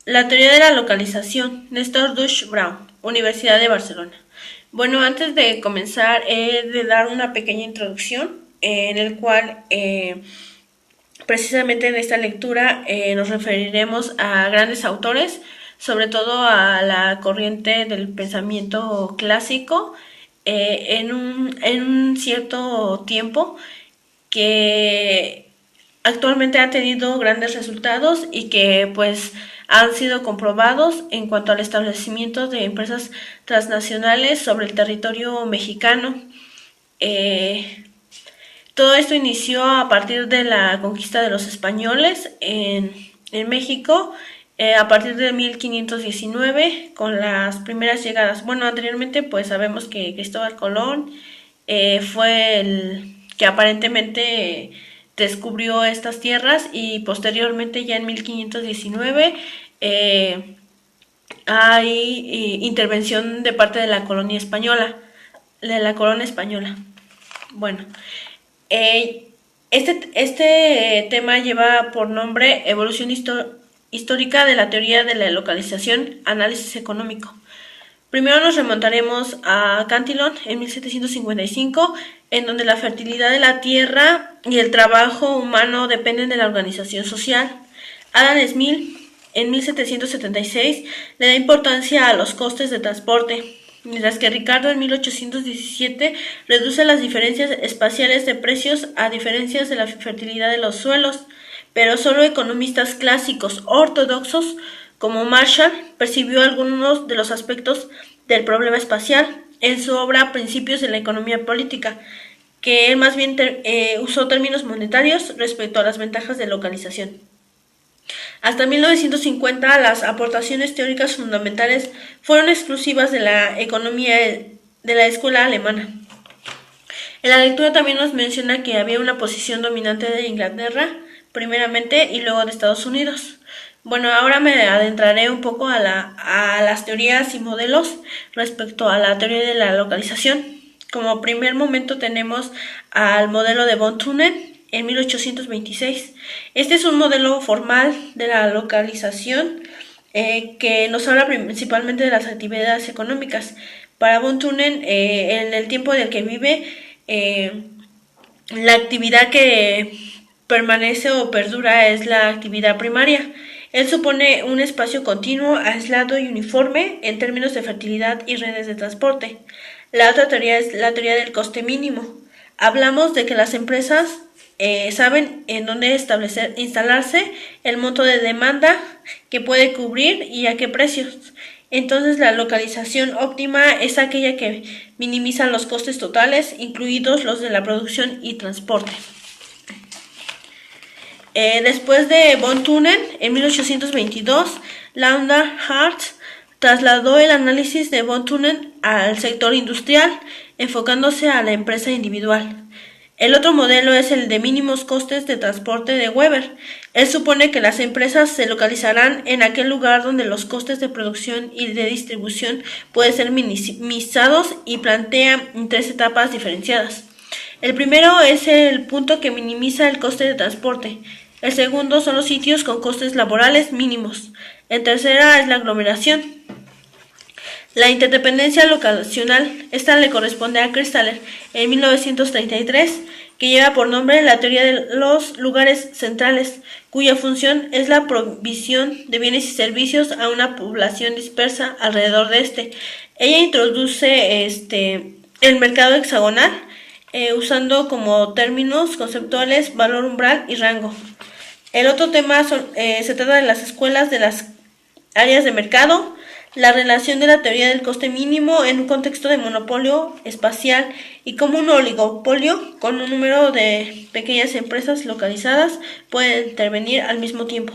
La teoría de la localización, Néstor Duch Brown, Universidad de Barcelona. Bueno, antes de comenzar, he de dar una pequeña introducción en el cual precisamente en esta lectura nos referiremos a grandes autores, sobre todo a la corriente del pensamiento clásico en un cierto tiempo que actualmente ha tenido grandes resultados y que pues han sido comprobados en cuanto al establecimiento de empresas transnacionales sobre el territorio mexicano. Eh, Todo esto inició a partir de la conquista de los españoles en México, a partir de 1519, con las primeras llegadas. Bueno, anteriormente pues sabemos que Cristóbal Colón fue el que aparentemente descubrió estas tierras y posteriormente ya en 1519 hay intervención de parte de la colonia española, de la corona española. Bueno, este tema lleva por nombre Evolución histórica de la teoría de la localización, análisis económico. Primero nos remontaremos a Cantillon en 1755, en donde la fertilidad de la tierra y el trabajo humano dependen de la organización social. Adam Smith en 1776 le da importancia a los costes de transporte, mientras que Ricardo en 1817 reduce las diferencias espaciales de precios a diferencias de la fertilidad de los suelos, pero solo economistas clásicos ortodoxos como Marshall percibió algunos de los aspectos del problema espacial en su obra Principios de la economía política, que él más bien usó términos monetarios respecto a las ventajas de localización. Hasta 1950, las aportaciones teóricas fundamentales fueron exclusivas de la economía de la escuela alemana. En la lectura también nos menciona que había una posición dominante de Inglaterra, primeramente, y luego de Estados Unidos. Bueno, ahora me adentraré un poco a las teorías y modelos respecto a la teoría de la localización. Como primer momento tenemos al modelo de von Thunen en 1826. Este es un modelo formal de la localización que nos habla principalmente de las actividades económicas. Para von Thunen, en el tiempo en el que vive, la actividad que permanece o perdura es la actividad primaria. Él supone un espacio continuo, aislado y uniforme en términos de fertilidad y redes de transporte. La otra teoría es la teoría del coste mínimo. Hablamos de que las empresas saben en dónde instalarse, el monto de demanda que puede cubrir y a qué precios. Entonces la localización óptima es aquella que minimiza los costes totales, incluidos los de la producción y transporte. Después de von Thunen, en 1822, Leonard Hartz trasladó el análisis de von Thunen al sector industrial, enfocándose a la empresa individual. El otro modelo es el de mínimos costes de transporte de Weber. Él supone que las empresas se localizarán en aquel lugar donde los costes de producción y de distribución pueden ser minimizados y plantea tres etapas diferenciadas. El primero es el punto que minimiza el coste de transporte. El segundo son los sitios con costes laborales mínimos. El tercera es la aglomeración. La interdependencia locacional, esta le corresponde a Christaller en 1933, que lleva por nombre la teoría de los lugares centrales, cuya función es la provisión de bienes y servicios a una población dispersa alrededor de este. Ella introduce el mercado hexagonal, usando como términos conceptuales valor umbral y rango. El otro tema se trata de las escuelas de las áreas de mercado, la relación de la teoría del coste mínimo en un contexto de monopolio espacial y cómo un oligopolio con un número de pequeñas empresas localizadas puede intervenir al mismo tiempo.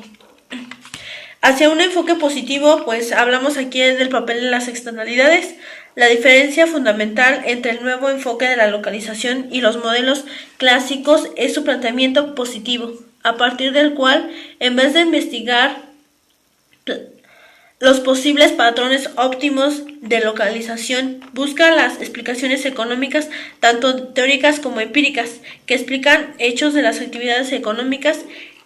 Hacia un enfoque positivo, pues hablamos aquí del papel de las externalidades. La diferencia fundamental entre el nuevo enfoque de la localización y los modelos clásicos es su planteamiento positivo, a partir del cual, en vez de investigar los posibles patrones óptimos de localización, busca las explicaciones económicas, tanto teóricas como empíricas, que explican hechos de las actividades económicas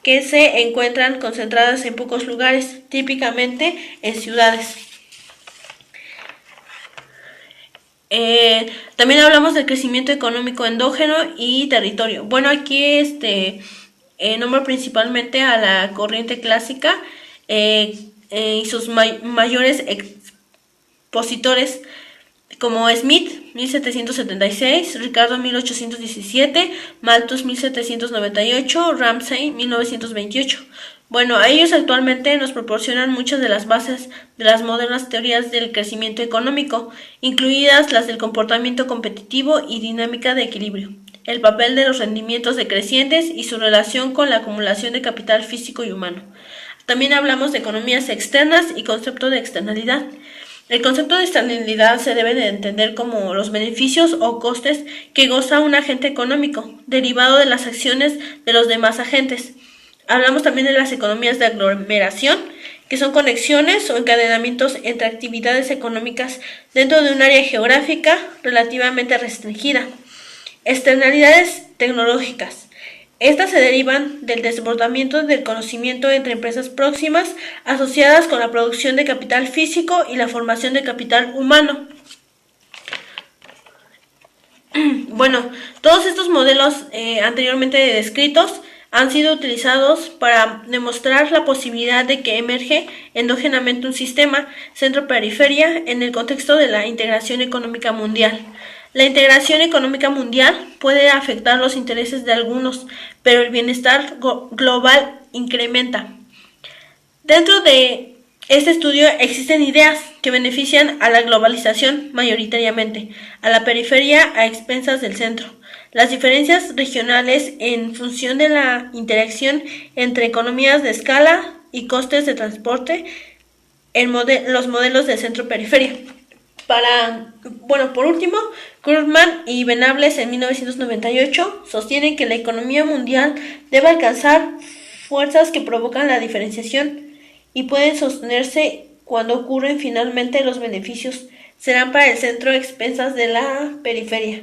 que se encuentran concentradas en pocos lugares, típicamente en ciudades. También hablamos del crecimiento económico endógeno y territorio. Bueno, aquí nombro principalmente a la corriente clásica y sus mayores expositores, como Smith, 1776, Ricardo, 1817, Malthus, 1798, Ramsay, 1928. Bueno, a ellos actualmente nos proporcionan muchas de las bases de las modernas teorías del crecimiento económico, incluidas las del comportamiento competitivo y dinámica de equilibrio, el papel de los rendimientos decrecientes y su relación con la acumulación de capital físico y humano. También hablamos de economías externas y concepto de externalidad. El concepto de externalidad se debe de entender como los beneficios o costes que goza un agente económico, derivado de las acciones de los demás agentes. Hablamos también de las economías de aglomeración, que son conexiones o encadenamientos entre actividades económicas dentro de un área geográfica relativamente restringida. Externalidades tecnológicas. Estas se derivan del desbordamiento del conocimiento entre empresas próximas asociadas con la producción de capital físico y la formación de capital humano. Bueno, todos estos modelos anteriormente descritos han sido utilizados para demostrar la posibilidad de que emerge endógenamente un sistema centro-periferia en el contexto de la integración económica mundial. La integración económica mundial puede afectar los intereses de algunos, pero el bienestar global incrementa. Dentro de este estudio existen ideas que benefician a la globalización mayoritariamente, a la periferia a expensas del centro. Las diferencias regionales en función de la interacción entre economías de escala y costes de transporte en los modelos de centro-periferia. Por último, Krugman y Venables en 1998 sostienen que la economía mundial debe alcanzar fuerzas que provocan la diferenciación y pueden sostenerse cuando ocurren finalmente los beneficios serán para el centro a expensas de la periferia.